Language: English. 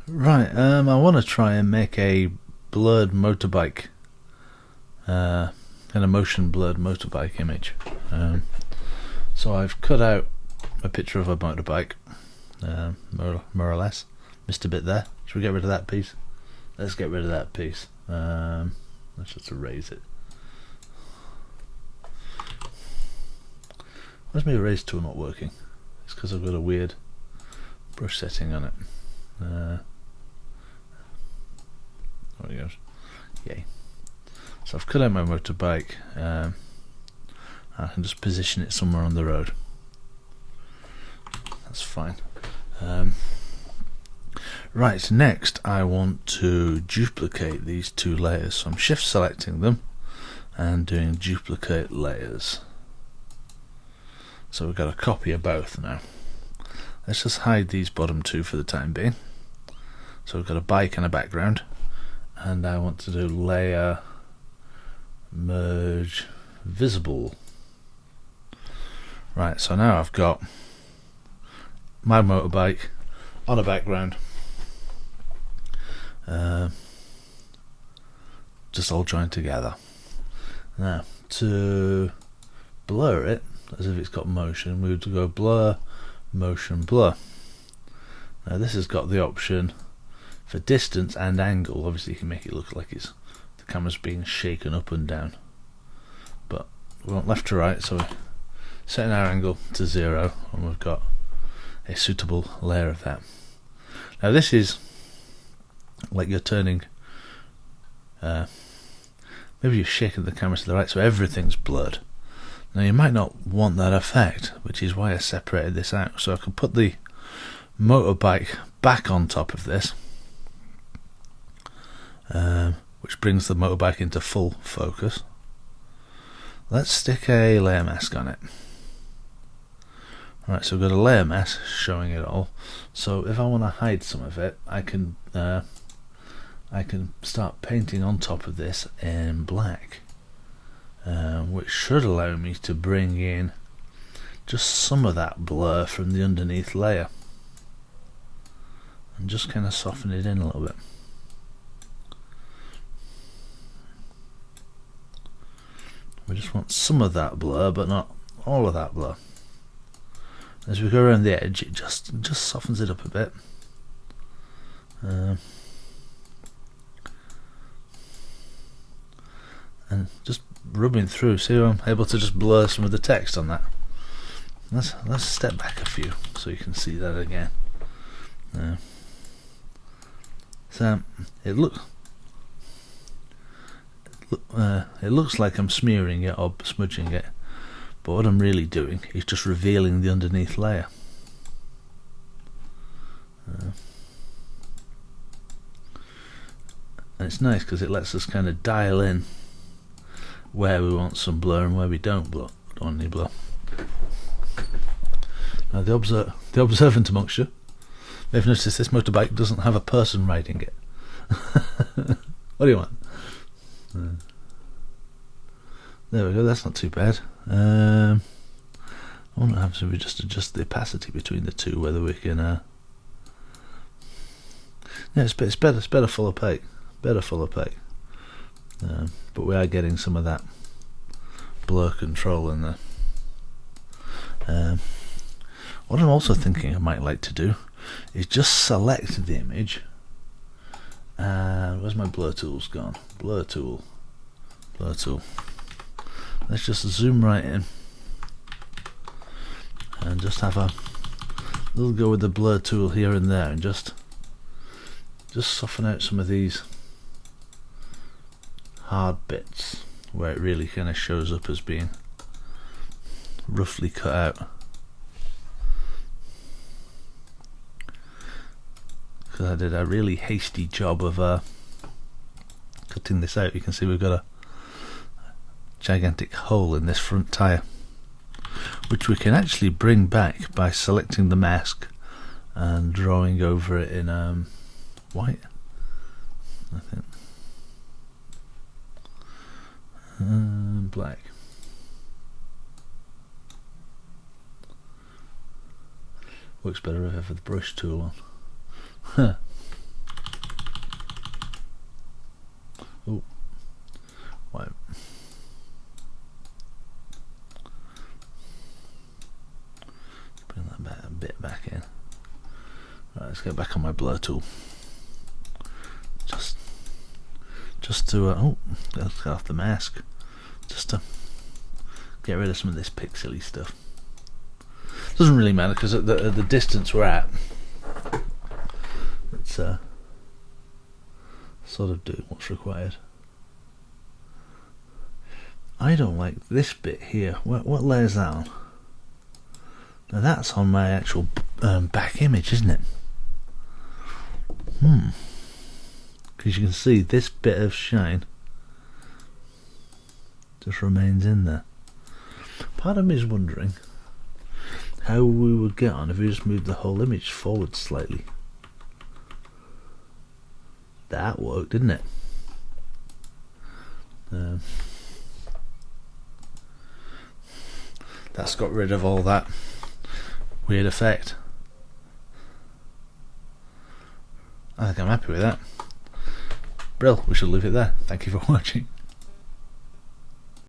Right, I want to try and make a blurred motorbike, and a motion blurred motorbike image. So I've cut out a picture of a motorbike, more or less. Missed a bit there. Should we get rid of that piece? Let's get rid of that piece. Let's just erase it. Why's my erase tool not working? It's because I've got a weird brush setting on it. There it goes. Yay. So I've cut out my motorbike. I can just position it somewhere on the road. That's fine. Right, next I want to duplicate these two layers. So I'm shift selecting them and doing duplicate layers. So we've got a copy of both now. Let's just hide these bottom two for the time being. So we've got a bike and a background, and I want to do layer merge visible. Right, so now I've got my motorbike on a background, just all joined together. Now to blur it as if it's got motion, we would go blur, motion, blur. Now this has got the option for distance and angle. Obviously you can make it look like it's the camera's being shaken up and down, but we want left to right, so we're setting our angle to 0 and we've got a suitable layer of that. Now this is like you're turning, maybe you're shaking the camera to the right so everything's blurred. Now you might not want that effect, which is why I separated this out, so I can put the motorbike back on top of this, which brings the motorbike into full focus. Let's stick a layer mask on it. Right, so we've got a layer mask showing it all. So if I want to hide some of it, I can start painting on top of this in black, which should allow me to bring in just some of that blur from the underneath layer and just kind of soften it in a little bit. We just want some of that blur, but not all of that blur. As we go around the edge, it just softens it up a bit. And just rubbing through, see how I'm able to just blur some of the text on that. Let's step back a few so you can see that again. So it looks like I'm smearing it or smudging it, but what I'm really doing is just revealing the underneath layer. And it's nice because it lets us kind of dial in where we want some blur and where we don't want any blur. Now the observant amongst you may have noticed this motorbike doesn't have a person riding it. What do you want? There we go, that's not too bad. I wonder what happens if we just adjust the opacity between the two, whether we can yeah, it's better full opaque. But we are getting some of that blur control in there. What I'm also thinking I might like to do is just select the image, and where's my blur tools gone? Blur tool. Let's just zoom right in and just have a little go with the blur tool here and there, and just soften out some of these hard bits where it really kind of shows up as being roughly cut out. Because I did a really hasty job of cutting this out. You can see we've got a gigantic hole in this front tyre, which we can actually bring back by selecting the mask and drawing over it in white, I think, black. Works better if I have the brush tool on. Let's get back on my blur tool. Just to oh, let's get off the mask. Just to get rid of some of this pixely stuff. Doesn't really matter because at the distance we're at, it's sort of do what's required. I don't like this bit here. What layer is that on? Now that's on my actual back image, isn't it? Because you can see this bit of shine just remains in there. Part of me is wondering how we would get on if we just moved the whole image forward slightly. That worked, didn't it? That's got rid of all that weird effect. I think I'm happy with that. Brill, we should leave it there. Thank you for watching.